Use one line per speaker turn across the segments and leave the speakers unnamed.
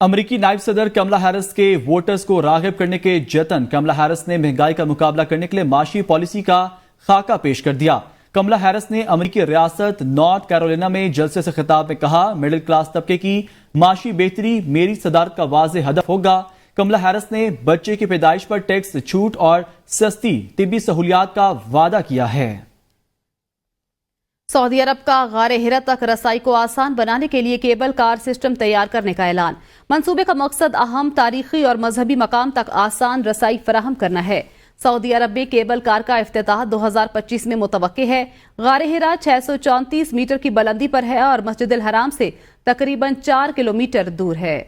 امریکی نائب صدر کملا ہیرس کے ووٹرز کو راغب کرنے کے جتن۔ کملا ہیرس نے مہنگائی کا مقابلہ کرنے کے لیے معاشی پالیسی کا خاکہ پیش کر دیا۔ کملا ہیرس نے امریکی ریاست نارتھ کیرولینا میں جلسے سے خطاب میں کہا، مڈل کلاس طبقے کی معاشی بہتری میری صدارت کا واضح ہدف ہوگا۔ کملا ہیرس نے بچے کی پیدائش پر ٹیکس چھوٹ اور سستی طبی سہولیات کا وعدہ کیا ہے۔
سعودی عرب کا غار ہرا تک رسائی کو آسان بنانے کے لیے کیبل کار سسٹم تیار کرنے کا اعلان۔ منصوبے کا مقصد اہم تاریخی اور مذہبی مقام تک آسان رسائی فراہم کرنا ہے۔ سعودی عرب میں کیبل کار کا افتتاح 2025 میں متوقع ہے۔ غار ہرا 634 میٹر کی بلندی پر ہے اور مسجد الحرام سے تقریباً 4 کلومیٹر دور ہے۔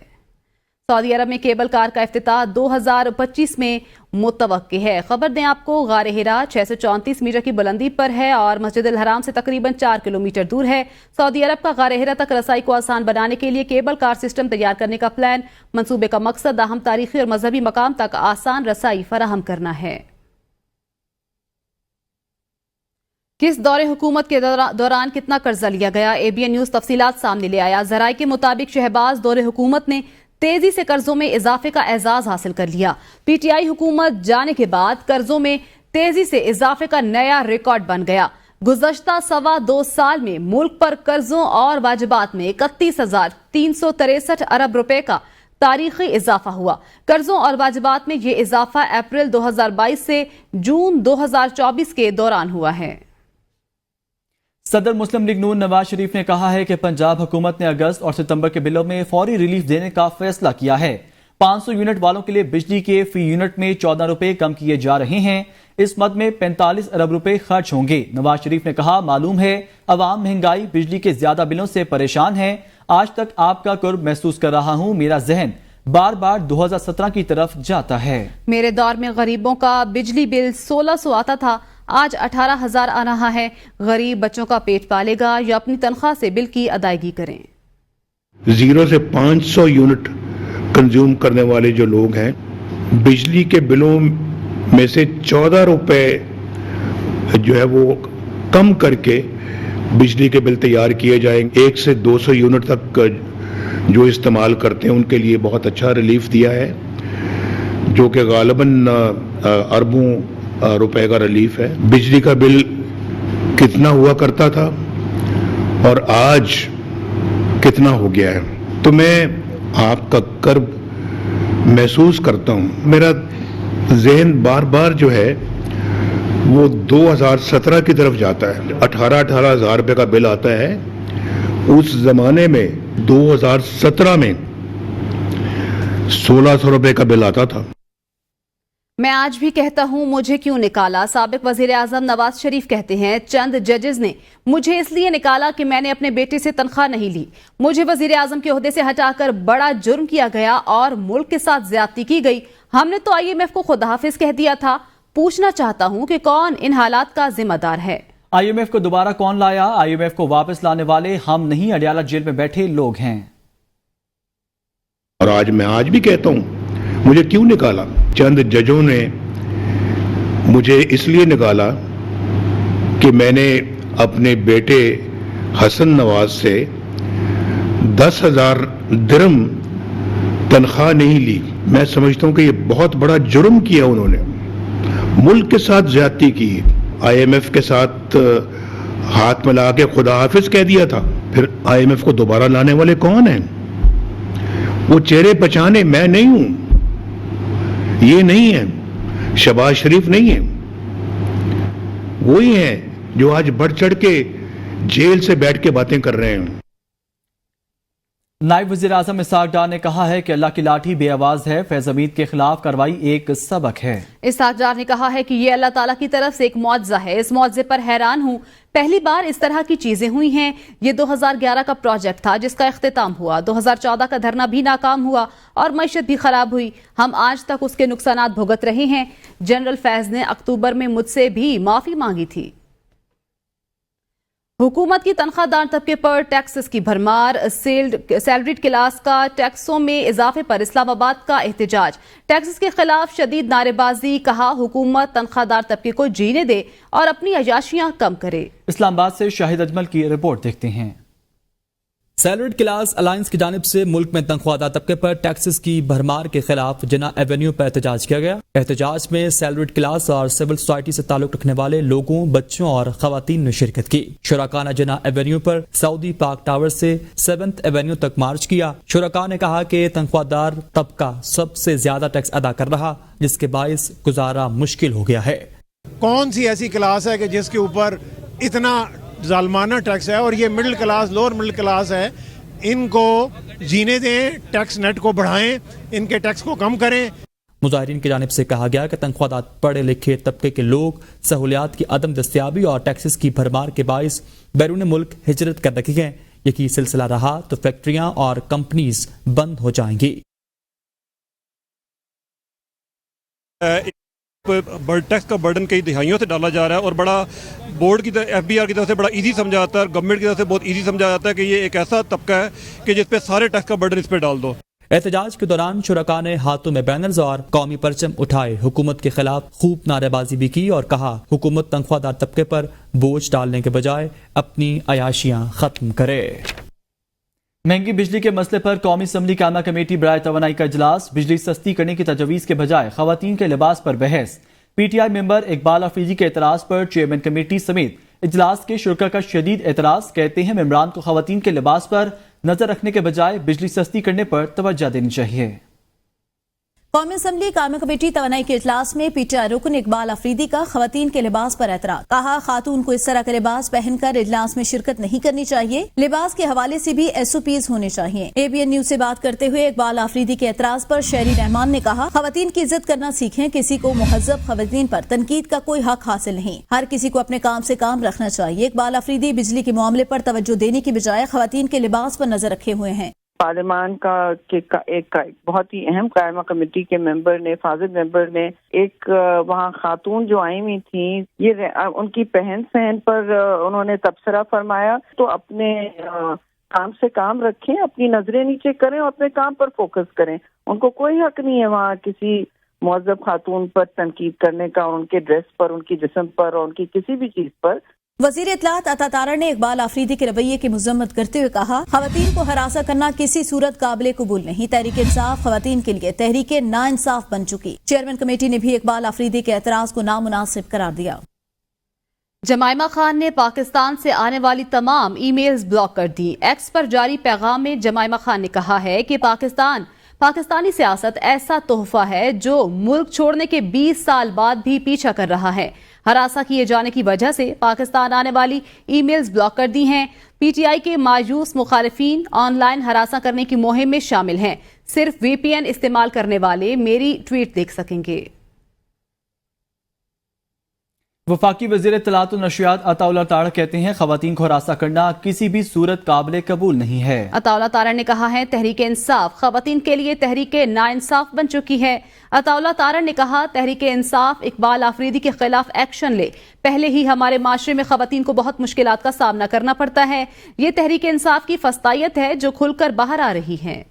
سعودی عرب میں کیبل کار کا افتتاح 2025 میں متوقع ہے۔ خبر دیں آپ کو، غار ہرا 634 میٹر کی بلندی پر ہے اور مسجد الحرام سے تقریباً 4 کلومیٹر دور ہے۔ سعودی عرب کا غار ہرا تک رسائی کو آسان بنانے کے لیے کیبل کار سسٹم تیار کرنے کا پلان۔ منصوبے کا مقصد اہم تاریخی اور مذہبی مقام تک آسان رسائی فراہم کرنا ہے۔ کس دور حکومت کے دوران کتنا قرضہ لیا گیا؟ ABN نیوز تفصیلات سامنے لے آیا۔ ذرائع کے مطابق شہباز دور حکومت نے تیزی سے قرضوں میں اضافے کا اعزاز حاصل کر لیا۔ PTI حکومت جانے کے بعد قرضوں میں تیزی سے اضافے کا نیا ریکارڈ بن گیا۔ گزشتہ 2.25 سال میں ملک پر قرضوں اور واجبات میں 31,363 ارب روپے کا تاریخی اضافہ ہوا۔ قرضوں اور واجبات میں یہ اضافہ اپریل 2022 سے جون 2024 کے دوران ہوا ہے۔
صدر مسلم لیگ نون نواز شریف نے کہا ہے کہ پنجاب حکومت نے اگست اور ستمبر کے بلوں میں فوری ریلیف دینے کا فیصلہ کیا ہے۔ 500 یونٹ والوں کے لیے بجلی کے فی یونٹ میں 14 روپے کم کیے جا رہے ہیں۔ اس مد میں 45 ارب روپے خرچ ہوں گے۔ نواز شریف نے کہا، معلوم ہے عوام مہنگائی بجلی کے زیادہ بلوں سے پریشان ہیں۔ آج تک آپ کا قرب محسوس کر رہا ہوں، میرا ذہن بار بار 2017 کی طرف جاتا ہے۔
میرے دور میں غریبوں کا بجلی بل 1600 آتا تھا، آج 18,000 آ رہا ہے۔ غریب بچوں کا پیٹ پالے گا یا اپنی تنخواہ سے بل کی ادائیگی کریں۔
0 سے 500 یونٹ کنزیوم کرنے والے جو لوگ ہیں، بجلی کے بلوں میں سے 14 روپے جو ہے وہ کم کر کے بجلی کے بل تیار کیے جائیں گے۔ 1 سے 200 یونٹ تک جو استعمال کرتے ہیں ان کے لیے بہت اچھا ریلیف دیا ہے، جو کہ غالباً اربوں روپے کا ریلیف ہے۔ بجلی کا بل کتنا ہوا کرتا تھا اور آج کتنا ہو گیا ہے، تو میں آپ کا کرب محسوس کرتا ہوں۔ میرا ذہن بار بار جو ہے وہ 2017 کی طرف جاتا ہے۔ 18,000 روپے کا بل آتا ہے، اس زمانے میں 2017 میں 1600 روپے کا بل آتا تھا۔
میں آج بھی کہتا ہوں، مجھے کیوں نکالا؟ سابق وزیر اعظم نواز شریف کہتے ہیں، چند ججز نے مجھے اس لیے نکالا کہ میں نے اپنے بیٹے سے تنخواہ نہیں لی۔ مجھے وزیر اعظم کے عہدے سے ہٹا کر بڑا جرم کیا گیا اور ملک کے ساتھ زیادتی کی گئی۔ ہم نے تو IMF کو خدا حافظ کہہ دیا تھا۔ پوچھنا چاہتا ہوں کہ کون ان حالات کا ذمہ دار ہے؟
IMF کو دوبارہ کون لایا؟ IMF کو واپس لانے والے ہم نہیں، اڈیالہ جیل میں بیٹھے لوگ ہیں۔
اور آج میں بھی کہتا ہوں، مجھے کیوں نکالا؟ چند ججوں نے مجھے اس لیے نکالا کہ میں نے اپنے بیٹے حسن نواز سے 10,000 درہم تنخواہ نہیں لی۔ میں سمجھتا ہوں کہ یہ بہت بڑا جرم کیا انہوں نے، ملک کے ساتھ زیادتی کی۔ IMF کے ساتھ ہاتھ ملا کے خدا حافظ کہہ دیا تھا۔ پھر IMF کو دوبارہ لانے والے کون ہیں؟ وہ چہرے پہچانے میں نہیں ہوں، یہ نہیں ہے، شہباز شریف نہیں ہے، وہی ہیں جو آج بڑھ چڑھ کے جیل سے بیٹھ کے باتیں کر رہے ہیں۔
نائب وزیر اعظم اسحاق ڈار نے کہا ہے کہ اللہ کی لاٹھی بے آواز ہے، فیض حمید کے خلاف کارروائی ایک سبق ہے۔
اسحاق ڈار نے کہا ہے کہ یہ اللہ تعالیٰ کی طرف سے ایک معجزہ ہے، اس معجزے پر حیران ہوں۔ پہلی بار اس طرح کی چیزیں ہوئی ہیں۔ یہ 2011 کا پروجیکٹ تھا جس کا اختتام ہوا، 2014 کا دھرنا بھی ناکام ہوا اور معیشت بھی خراب ہوئی۔ ہم آج تک اس کے نقصانات بھگت رہے ہیں۔ جنرل فیض نے اکتوبر میں مجھ سے بھی معافی مانگی تھی۔ حکومت کی تنخواہ دار طبقے پر ٹیکسز کی بھرمار، سیلریڈ کلاس کا ٹیکسوں میں اضافے پر اسلام آباد کا احتجاج۔ ٹیکسز کے خلاف شدید نعرے بازی، کہا حکومت تنخواہ دار طبقے کو جینے دے اور اپنی عیاشیاں کم کرے۔
اسلام آباد سے شاہد اجمل کی رپورٹ دیکھتے ہیں۔ سیلریڈ کلاس الائنس کی جانب سے ملک میں تنخواہ دار طبقے پر ٹیکسز کی بھرمار کے خلاف جنا ایونیو پر احتجاج کیا گیا۔ احتجاج میں سیلریڈ کلاس اور سول سوسائٹی سے تعلق رکھنے والے لوگوں، بچوں اور خواتین نے شرکت کی۔ شرکاء نے جنا ایونیو پر سعودی پارک ٹاور سے 7 ایونیو تک مارچ کیا۔ شرکاء نے کہا کہ تنخواہ دار طبقہ سب سے زیادہ ٹیکس ادا کر رہا، جس کے باعث گزارا مشکل ہو گیا ہے۔
کون سی ایسی کلاس ہے کہ جس کے اوپر اتنا ظالمانہ ٹیکس ہے، اور یہ middle class, lower middle class ہے، ان کو جینے دیں، ٹیکس نیٹ کو بڑھائیں، ان کے ٹیکس کو کم کریں۔
مظاہرین کی جانب سے کہا گیا کہ تنخواہ دار پڑھے لکھے طبقے کے لوگ سہولیات کی عدم دستیابی اور ٹیکسز کی بھرمار کے باعث بیرون ملک ہجرت کر رکھی ہیں۔ یہ سلسلہ رہا تو فیکٹریاں اور کمپنیز بند ہو جائیں گی۔
ٹیکس کا برڈن کئی دہائیوں سے ڈالا جا رہا ہے، اور بڑا بورڈ کی طرف، ایف بی آر کی طرف سے بڑا ایزی سمجھا جاتا ہے، اور گورنمنٹ کی طرف سے بہت ایزی سمجھا جاتا ہے کہ یہ ایک ایسا طبقہ ہے کہ جس پہ سارے ٹیکس کا برڈن اس پہ ڈال دو۔
احتجاج کے دوران شرکاء نے ہاتھوں میں بینرز اور قومی پرچم اٹھائے، حکومت کے خلاف خوب نعرے بازی بھی کی اور کہا حکومت تنخواہ دار طبقے پر بوجھ ڈالنے کے بجائے اپنی عیاشیاں ختم کرے۔ مہنگی بجلی کے مسئلے پر قومی اسمبلی قائمہ کمیٹی برائے توانائی کا اجلاس، بجلی سستی کرنے کی تجویز کے بجائے خواتین کے لباس پر بحث۔ پی ٹی آئی ممبر اقبال افریدی کے اعتراض پر چیئرمین کمیٹی سمیت اجلاس کے شرکاء کا شدید اعتراض، کہتے ہیں ممبران کو خواتین کے لباس پر نظر رکھنے کے بجائے بجلی سستی کرنے پر توجہ دینی چاہیے۔
قومی اسمبلی قائمہ کمیٹی توانائی کے اجلاس میں پی ٹی آئی رکن اقبال افریدی کا خواتین کے لباس پر اعتراض، کہا خاتون کو اس طرح کا لباس پہن کر اجلاس میں شرکت نہیں کرنی چاہیے، لباس کے حوالے سے بھی ایس او پیز ہونے چاہیے۔ اے بی این نیوز سے بات کرتے ہوئے اقبال افریدی کے اعتراض پر شہری رحمان نے کہا خواتین کی عزت کرنا سیکھیں، کسی کو مہذب خواتین پر تنقید کا کوئی حق حاصل نہیں، ہر کسی کو اپنے کام سے کام رکھنا چاہیے۔ اقبال افریدی بجلی کے معاملے پر توجہ دینے کی بجائے خواتین کے لباس پر نظر رکھے ہوئے ہیں۔
پارلیمان کا ایک بہت ہی اہم قائمہ کمیٹی کے ممبر نے، فاضل ممبر نے، ایک وہاں خاتون جو آئی ہوئی تھیں، یہ ان کی پہن سہن پر انہوں نے تبصرہ فرمایا، تو اپنے کام سے کام رکھیں، اپنی نظریں نیچے کریں اور اپنے کام پر فوکس کریں۔ ان کو کوئی حق نہیں ہے وہاں کسی معذب خاتون پر تنقید کرنے کا، اور ان کے ڈریس پر، ان کی جسم پر، اور ان کی کسی بھی چیز پر۔
وزیر اطلاعات عطا تارڑ نے اقبال افریدی کے رویے کی مذمت کرتے ہوئے کہا خواتین کو ہراساں کرنا کسی صورت قابل قبول نہیں، تحریک انصاف خواتین کے لیے تحریک ناانصاف بن چکی۔ چیئرمین کمیٹی نے بھی اقبال افریدی کے اعتراض کو نامناسب قرار دیا۔
جمائمہ خان نے پاکستان سے آنے والی تمام ای میلز بلاک کر دی۔ ایکس پر جاری پیغام میں جمائمہ خان نے کہا ہے کہ پاکستانی سیاست ایسا تحفہ ہے جو ملک چھوڑنے کے 20 سال بعد بھی پیچھا کر رہا ہے۔ ہراساں کیے جانے کی وجہ سے پاکستان آنے والی ای میلز بلاک کر دی ہیں۔ پی ٹی آئی کے مایوس مخالفین آن لائن ہراساں کرنے کی مہم میں شامل ہیں۔ صرف وی پی این استعمال کرنے والے میری ٹویٹ دیکھ سکیں گے۔
وفاقی وزیر اطلاعات و نشریات عطا اللہ تارڑ کہتے ہیں خواتین کو ہراساں کرنا کسی بھی صورت قابل قبول نہیں ہے۔
عطا اللہ تارڑ نے کہا ہے تحریک انصاف خواتین کے لیے تحریک ناانصاف بن چکی ہے۔ عطا اللہ تارڑ نے کہا تحریک انصاف اقبال افریدی کے خلاف ایکشن لے، پہلے ہی ہمارے معاشرے میں خواتین کو بہت مشکلات کا سامنا کرنا پڑتا ہے، یہ تحریک انصاف کی فسطائیت ہے جو کھل کر باہر آ رہی ہے۔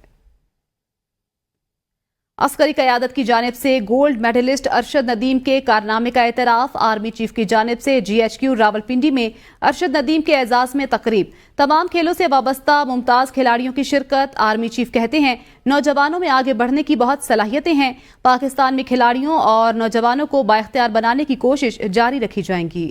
عسکری قیادت کی جانب سے گولڈ میڈلسٹ ارشد ندیم کے کارنامے کا اعتراف، آرمی چیف کی جانب سے جی ایچ کیو راولپنڈی میں ارشد ندیم کے اعزاز میں تقریب، تمام کھیلوں سے وابستہ ممتاز کھلاڑیوں کی شرکت۔ آرمی چیف کہتے ہیں نوجوانوں میں آگے بڑھنے کی بہت صلاحیتیں ہیں، پاکستان میں کھلاڑیوں اور نوجوانوں کو بااختیار بنانے کی کوشش جاری رکھی جائیں گی۔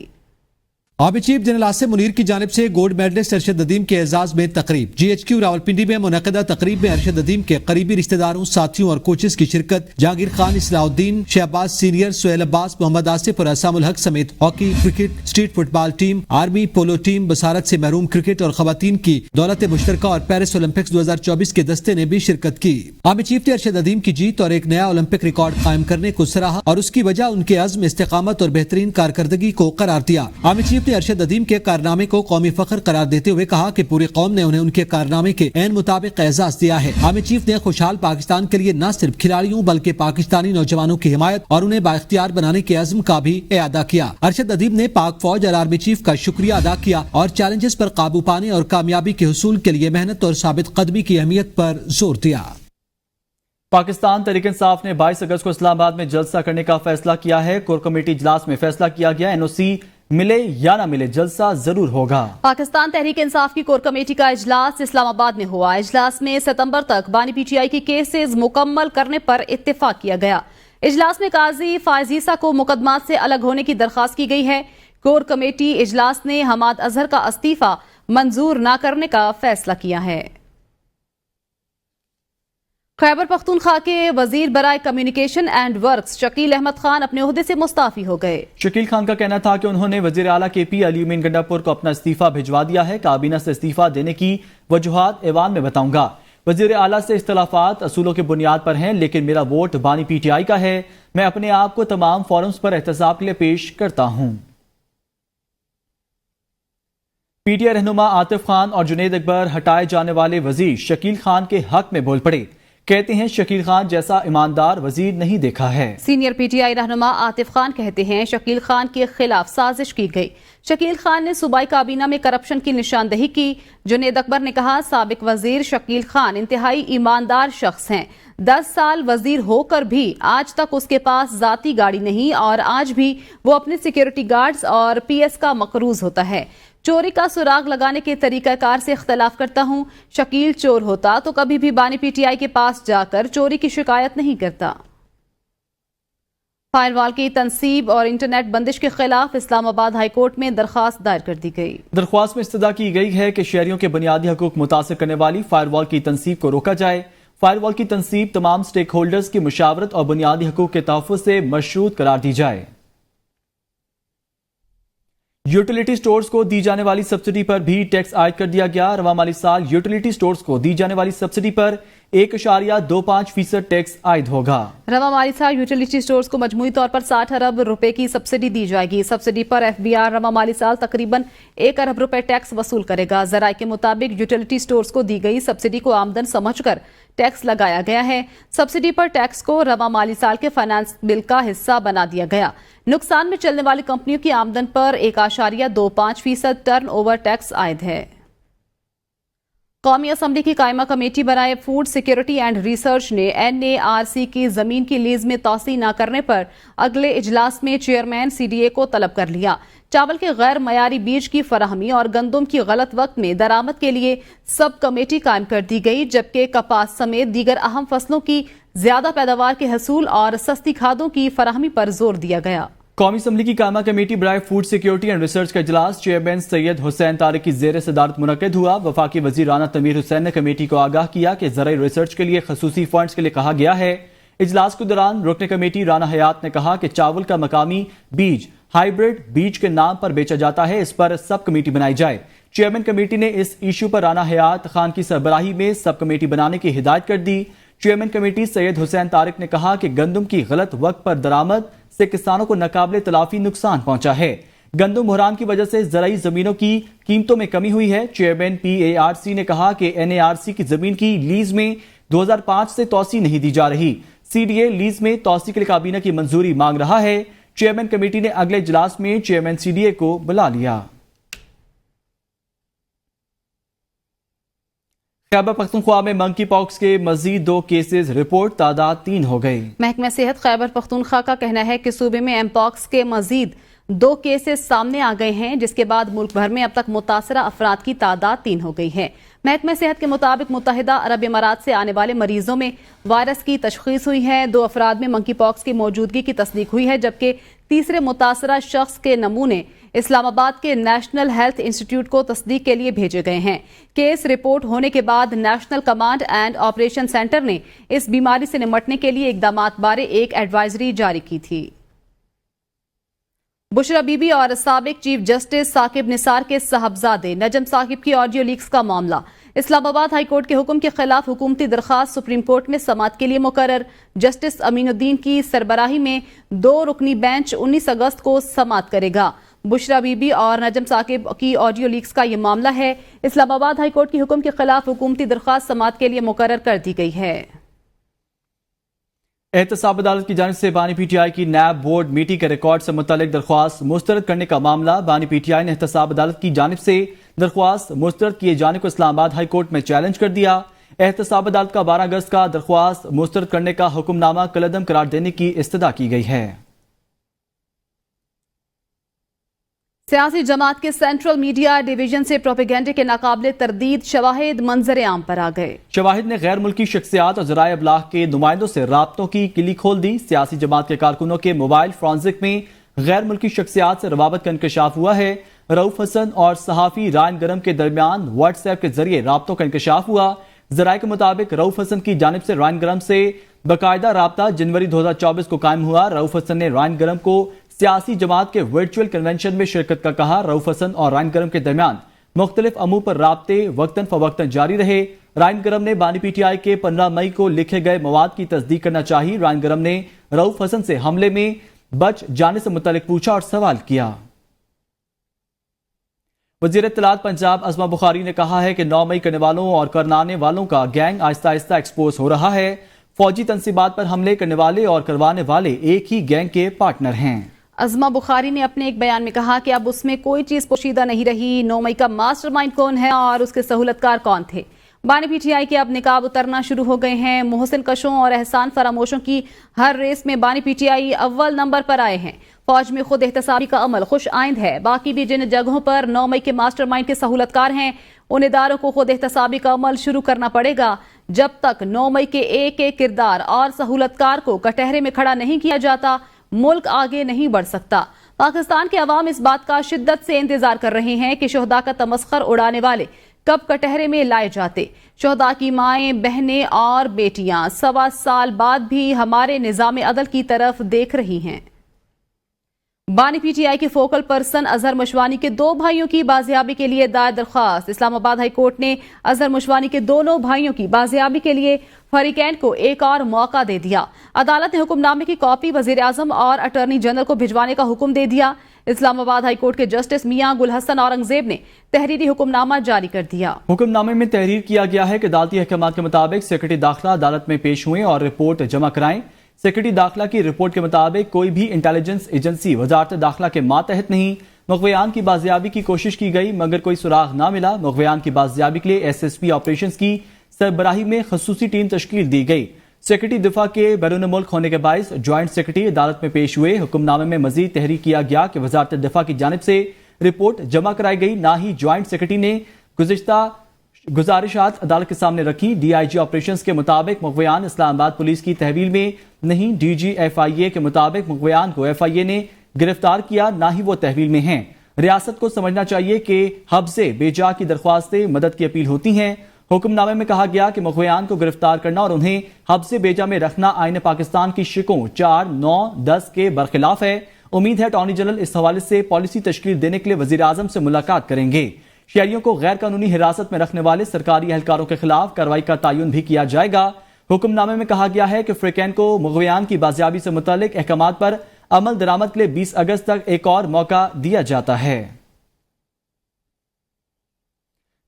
Army chief general Asif Munir کی جانب سے گولڈ میڈلسٹ ارشد ندیم کے اعزاز میں تقریب، جی ایچ کیو راولپنڈی میں منعقدہ تقریب میں ارشد ندیم کے قریبی رشتہ داروں، ساتھیوں اور کوچز کی شرکت۔ جہانگیر خان، اصلاح الدین، شہباز سینئر، سہیل عباس، محمد آصف اور اسام الحق سمیت ہاکی، کرکٹ، اسٹریٹ فٹ بال ٹیم، آرمی پولو ٹیم، بصارت سے محروم کرکٹ اور خواتین کی دولت مشترکہ اور پیرس اولمپکس 2024 کے دستے نے بھی شرکت کی۔ آرمی چیف نے ارشد ندیم کی جیت اور ایک نیا اولمپک ریکارڈ قائم کرنے کو سراہا اور اس کی وجہ ان کے عزم، استقامت اور بہترین کارکردگی کو قرار دیا۔ آرمی چیف نے ارشد ندیم کے کارنامے کو قومی فخر قرار دیتے ہوئے کہا کہ پوری قوم نے انہیں ان کے کارنامے کے عین مطابق اعزاز دیا ہے۔ آرمی چیف نے خوشحال پاکستان کے لیے نہ صرف کھلاڑیوں بلکہ پاکستانی نوجوانوں کی حمایت اور انہیں بااختیار بنانے کے عزم کا بھی اعادہ کیا۔ ارشد ندیم نے پاک فوج اور آرمی چیف کا شکریہ ادا کیا اور چیلنجز پر قابو پانے اور کامیابی کے حصول کے لیے محنت اور ثابت قدمی کی اہمیت پر زور دیا۔
پاکستان تحریک انصاف نے 22 اگست کو اسلام آباد میں جلسہ کرنے کا فیصلہ کیا ہے۔ کور کمیٹی اجلاس میں فیصلہ کیا گیا این او سی ملے یا نہ ملے جلسہ ضرور ہوگا۔
پاکستان تحریک انصاف کی کور کمیٹی کا اجلاس اسلام آباد میں ہوا۔ اجلاس میں ستمبر تک بانی پی ٹی آئی کی کیسز مکمل کرنے پر اتفاق کیا گیا۔ اجلاس میں قاضی فائز عیسیٰ کو مقدمات سے الگ ہونے کی درخواست کی گئی ہے۔ کور کمیٹی اجلاس نے حماد اظہر کا استعفی منظور نہ کرنے کا فیصلہ کیا ہے۔ خیبر پختونخوا کے وزیر برائے communication and works Shakeel Ahmad Khan اپنے عہدے سے مستعفی ہو گئے۔
شکیل خان کا کہنا تھا کہ انہوں نے وزیر اعلیٰ کے پی علی امین گنڈاپور کو اپنا استعفی بھجوا دیا ہے۔ کابینہ سے استعفی دینے کی وجوہات ایوان میں بتاؤں گا۔ وزیر اعلیٰ سے اختلافات اصولوں کی بنیاد پر ہیں، لیکن میرا ووٹ بانی پی ٹی آئی کا ہے۔ میں اپنے آپ کو تمام فورمز پر احتساب کے لیے پیش کرتا ہوں۔ پی ٹی آئی رہنما عاطف خان اور جنید اکبر ہٹائے جانے والے وزیر شکیل خان کے حق میں بول پڑے۔ کہتے ہیں شکیل خان جیسا ایماندار وزیر نہیں دیکھا ہے۔
سینئر پی ٹی آئی رہنما عاطف خان کہتے ہیں شکیل خان کے خلاف سازش کی گئی۔ شکیل خان نے صوبائی کابینہ میں کرپشن کی نشاندہی کی۔ جنید اکبر نے کہا سابق وزیر شکیل خان انتہائی ایماندار شخص ہیں۔ 10 سال وزیر ہو کر بھی آج تک اس کے پاس ذاتی گاڑی نہیں اور آج بھی وہ اپنے سیکیورٹی گارڈز اور پی ایس کا مقروض ہوتا ہے۔ چوری کا سراغ لگانے کے طریقہ کار سے اختلاف کرتا ہوں۔ شکیل چور ہوتا تو کبھی بھی بانی پی ٹی آئی کے پاس جا کر چوری کی شکایت نہیں کرتا۔ فائر وال کی تنصیب اور انٹرنیٹ بندش کے خلاف اسلام آباد ہائی کورٹ میں درخواست دائر کر دی گئی۔
درخواست میں استدعا کی گئی ہے کہ شہریوں کے بنیادی حقوق متاثر کرنے والی فائر وال کی تنصیب کو روکا جائے۔ فائر وال کی تنصیب تمام سٹیک ہولڈرز کی مشاورت اور بنیادی حقوق کے تحفظ سے مشروط قرار دی جائے۔ یوٹیلیٹی سٹورز کو دی جانے والی سبسڈی پر بھی ٹیکس عائد کر دیا گیا۔ رواں مالی سال یوٹیلیٹی سٹورز کو دی جانے والی سبسڈی پر 1.25% ٹیکس عائد ہوگا۔
رواں مالی سال یوٹیلیٹی سٹورز کو مجموعی طور پر 60 ارب روپے کی سبسڈی دی جائے گی۔ سبسڈی پر ایف بی آر رواں مالی سال تقریباً 1 ارب روپے ٹیکس وصول کرے گا۔ ذرائع کے مطابق یوٹیلیٹی سٹورز کو دی گئی سبسڈی کو آمدن سمجھ کر ٹیکس لگایا گیا ہے۔ سبسڈی پر ٹیکس کو رواں مالی سال کے فائنانس بل کا حصہ بنا دیا گیا۔ نقصان میں چلنے والی کمپنیوں کی آمدن پر 1.25% ٹرن اوور ٹیکس عائد ہے۔ قومی اسمبلی کی قائمہ کمیٹی برائے فوڈ سیکیورٹی اینڈ ریسرچ نے این اے آر سی کی زمین کی لیز میں توسیع نہ کرنے پر اگلے اجلاس میں چیئرمین سی ڈی اے کو طلب کر لیا۔ چاول کے غیر معیاری بیج کی فراہمی اور گندم کی غلط وقت میں درآمد کے لیے سب کمیٹی قائم کر دی گئی، جبکہ کپاس سمیت دیگر اہم فصلوں کی زیادہ پیداوار کے حصول اور سستی کھادوں کی فراہمی پر زور دیا گیا۔
قومی اسمبلی کی قائمہ کمیٹی برائے فوڈ سیکیورٹی اینڈ ریسرچ کا اجلاس چیئرمین سید حسین طارق کی زیر صدارت منعقد ہوا۔ وفاقی وزیر رانا تمیر حسین نے کمیٹی کو آگاہ کیا کہ زرعی ریسرچ کے لیے خصوصی فنڈز کے لیے کہا گیا ہے۔ اجلاس کے دوران رکن کمیٹی رانا حیات نے کہا کہ چاول کا مقامی بیج ہائیبرڈ بیج کے نام پر بیچا جاتا ہے، اس پر سب کمیٹی بنائی جائے۔ چیئرمین کمیٹی نے اس ایشو پر رانا حیات خان کی سربراہی میں سب کمیٹی بنانے کی ہدایت کر دی۔ چیئرمین کمیٹی سید حسین طارق نے کہا کہ گندم کی غلط وقت پر درآمد سے کسانوں کو ناقابل تلافی نقصان پہنچا ہے۔ گندم بحران کی وجہ سے زرعی زمینوں کی قیمتوں میں کمی ہوئی ہے۔ چیئرمین پی اے آر سی نے کہا کہ این اے آر سی کی زمین کی لیز میں 2005 سے توسیع نہیں دی جا رہی۔ سی ڈی اے لیز میں توسیع کے لیے کابینہ کی منظوری مانگ رہا ہے۔ چیئرمین کمیٹی نے اگلے اجلاس میں چیئرمین سی ڈی اے کو بلا لیا۔ خیبر پختونخوا میں منکی پاکس کے مزید 2 کیسز رپورٹ، تعداد 3 ہو گئی۔
محکمہ صحت خیبر پختونخوا کا کہنا ہے کہ صوبے میں ایم پاکس کے مزید 2 کیسز سامنے آ گئے ہیں، جس کے بعد ملک بھر میں اب تک متاثرہ افراد کی تعداد 3 ہو گئی ہے۔ محکمہ صحت کے مطابق متحدہ عرب امارات سے آنے والے مریضوں میں وائرس کی تشخیص ہوئی ہے۔ 2 افراد میں منکی پاکس کی موجودگی کی تصدیق ہوئی ہے، جبکہ تیسرے متاثرہ شخص کے نمونے اسلام آباد کے نیشنل ہیلتھ انسٹیٹیوٹ کو تصدیق کے لیے بھیجے گئے ہیں۔ کیس رپورٹ ہونے کے بعد national command and operation centre نے اس بیماری سے نمٹنے کے لیے اقدامات بارے ایک ایڈوائزری جاری کی تھی۔ بشرا بی بی اور سابق چیف جسٹس ثاقب نثار کے صاحبزادے نجم ثاقب کی آڈیو لیکس کا معاملہ اسلام آباد ہائی کورٹ کے حکم کے خلاف حکومتی درخواست سپریم کورٹ میں سماعت کے لیے مقرر۔ جسٹس امین الدین کی سربراہی میں 2 رکنی بینچ 19 اگست کو سماعت کرے گا۔ بشرا بی بی اور نجم ثاقب کی آڈیو لیکس کا یہ معاملہ ہے۔ اسلام آباد ہائی کورٹ کے حکم کے خلاف حکومتی درخواست سماعت کے لیے مقرر کر دی گئی ہے۔
احتساب عدالت کی جانب سے بانی پی ٹی آئی کی نیب بورڈ میٹنگ کے ریکارڈ سے متعلق درخواست مسترد کرنے کا معاملہ، بانی پی ٹی آئی نے احتساب عدالت کی جانب سے درخواست مسترد کیے جانے کو اسلام آباد ہائی کورٹ میں چیلنج کر دیا۔ احتساب عدالت کا 12 اگست کا درخواست مسترد کرنے کا حکم نامہ کالعدم قرار دینے کی استدعا کی گئی ہے۔
سیاسی جماعت کے سینٹرل میڈیا ڈویژن سے پروپیگنڈے کے ناقابل تردید شواہد منظر عام پر آ گئے.
شواہد نے غیر ملکی شخصیات اور ذرائع ابلاغ کے نمائندوں سے رابطوں کی کلی کھول دی. سیاسی جماعت کے کارکنوں کے موبائل فرانزک میں غیر ملکی شخصیات سے روابط کا انکشاف ہوا ہے. رؤف حسن اور صحافی رائن گرم کے درمیان واٹس ایپ کے ذریعے رابطوں کا انکشاف ہوا. ذرائع کے مطابق رؤف حسن کی جانب سے رائن گرم سے باقاعدہ رابطہ جنوری 2024 کو قائم ہوا. رؤف حسن نے رائن گرم کو سیاسی جماعت کے ورچوئل کنونشن میں شرکت کا کہا. رؤف حسن اور رائن گرم کے درمیان مختلف امور پر رابطے وقتاً فوقتاً جاری رہے. رائن گرم نے بانی پی ٹی آئی کے 15 مئی کو لکھے گئے مواد کی تصدیق کرنا چاہی. رائن گرم نے رؤف حسن سے حملے میں بچ جانے سے متعلق پوچھا اور سوال کیا. وزیر اطلاعات پنجاب عظمہ بخاری نے کہا ہے کہ 9 مئی کرنے والوں اور کرنانے والوں کا گینگ آہستہ آہستہ ایکسپوز ہو رہا ہے. فوجی تنصیبات پر حملے کرنے والے اور کروانے والے ایک ہی گینگ کے پارٹنر ہیں.
عظمہ بخاری نے اپنے ایک بیان میں کہا کہ اب اس میں کوئی چیز پوشیدہ نہیں رہی. 9 مئی کا ماسٹر مائنڈ کون ہے اور اس کے سہولتکار کون تھے. بانی پی ٹی آئی کے اب نقاب اترنا شروع ہو گئے ہیں. محسن کشوں اور احسان فراموشوں کی ہر ریس میں بانی پی ٹی آئی اول نمبر پر آئے ہیں. فوج میں خود احتسابی کا عمل خوش آئند ہے. باقی بھی جن جگہوں پر 9 مئی کے ماسٹر مائنڈ کے سہولتکار ہیں ان اداروں کو خود احتسابی کا عمل شروع کرنا پڑے گا. جب تک 9 مئی کے ایک ایک کردار اور سہولتکار کو کٹہرے میں کھڑا نہیں کیا جاتا ملک آگے نہیں بڑھ سکتا. پاکستان کے عوام اس بات کا شدت سے انتظار کر رہے ہیں کہ شہداء کا تمسخر اڑانے والے کب کٹہرے میں لائے جاتے. شہداء کی مائیں بہنیں اور بیٹیاں 1.25 سال بعد بھی ہمارے نظام عدل کی طرف دیکھ رہی ہیں. بانی پی ٹی آئی کے فوکل پرسن اظہر مشوانی کے 2 بھائیوں کی بازیابی کے لیے دائر درخواست. اسلام آباد ہائی کورٹ نے اظہر مشوانی کے دونوں بھائیوں کی بازیابی کے لیے فریقین کو ایک اور موقع دے دیا. عدالت نے حکم نامے کی کاپی وزیر اعظم اور اٹارنی جنرل کو بھجوانے کا حکم دے دیا. اسلام آباد ہائی کورٹ کے جسٹس میاں گل حسن اورنگزیب نے تحریری حکم نامہ جاری کر دیا.
حکم نامے میں تحریر کیا گیا ہے کہ عدالتی احکامات کے مطابق سیکرٹری داخلہ عدالت میں پیش ہوئیں اور رپورٹ جمع کرائیں. سیکرٹری داخلہ کی رپورٹ کے مطابق کوئی بھی انٹیلیجنس ایجنسی وزارت داخلہ کے ماتحت نہیں. مغویان کی بازیابی کی کوشش کی گئی مگر کوئی سراغ نہ ملا. مغویان کی بازیابی کے لیے ایس ایس پی آپریشنز کی سربراہی میں خصوصی ٹیم تشکیل دی گئی. سیکرٹری دفاع کے بیرون ملک ہونے کے باعث جوائنٹ سیکرٹری عدالت میں پیش ہوئے. حکم نامے میں مزید تحریر کیا گیا کہ وزارت دفاع کی جانب سے رپورٹ جمع کرائی گئی. نہ ہی جوائنٹ سیکرٹری نے گزشتہ گزارشات عدالت کے سامنے رکھی. ڈی آئی جی آپریشنز کے مطابق مغویان اسلام آباد پولیس کی تحویل میں نہیں. ڈی جی ایف آئی اے کے مطابق مغویان کو ایف آئی اے نے گرفتار کیا نہ ہی وہ تحویل میں ہیں. ریاست کو سمجھنا چاہیے کہ حب سے بے جا کی درخواستیں مدد کی اپیل ہوتی ہیں. حکم نامے میں کہا گیا کہ مغویان کو گرفتار کرنا اور انہیں حب سے بے جا میں رکھنا آئین پاکستان کی شکوں 4, 9, 10 کے برخلاف ہے. امید ہے اٹارنی جنرل اس حوالے سے پالیسی تشکیل دینے کے لیے وزیر اعظم سے ملاقات کریں گے. شہریوں کو غیر قانونی حراست میں رکھنے والے سرکاری اہلکاروں کے خلاف کارروائی کا تعین بھی کیا جائے گا. حکم نامے میں کہا گیا ہے کہ فریقین کو مغویان کی بازیابی سے متعلق احکامات پر عمل درآمد کے لیے 20 اگست تک ایک اور موقع دیا جاتا ہے.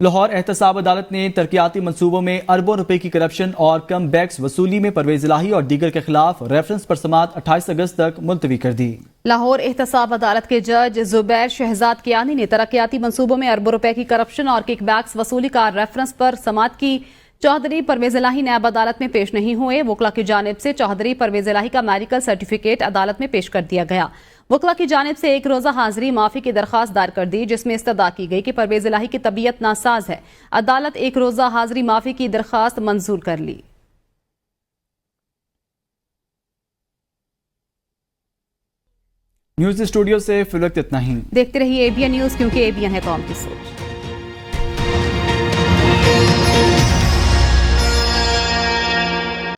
لاہور احتساب عدالت نے ترقیاتی منصوبوں میں اربوں روپے کی کرپشن اور کم بیکس وصولی میں پرویز الہی اور دیگر کے خلاف ریفرنس پر سماعت 28 اگست تک ملتوی کر دی.
لاہور احتساب عدالت کے جج زبیر شہزاد کیانی نے ترقیاتی منصوبوں میں اربوں روپے کی کرپشن اور کک بیکس وصولی کا ریفرنس پر سماعت کی. چوہدری پرویز الہی نیب عدالت میں پیش نہیں ہوئے. وکلا کی جانب سے چوہدری پرویز الہی کا میڈیکل سرٹیفکیٹ عدالت میں پیش کر دیا گیا. وکلا کی جانب سے ایک روزہ حاضری معافی کی درخواست دائر کر دی جس میں استدعا کی گئی کہ پرویز الہی کی طبیعت ناساز ہے. عدالت ایک روزہ حاضری معافی کی درخواست منظور کر لی.
نیوز اسٹوڈیو سے فی الوقت اتنا ہی.
دیکھتے رہیے ABN نیوز کیونکہ ABN ہے قوم کی سوچ.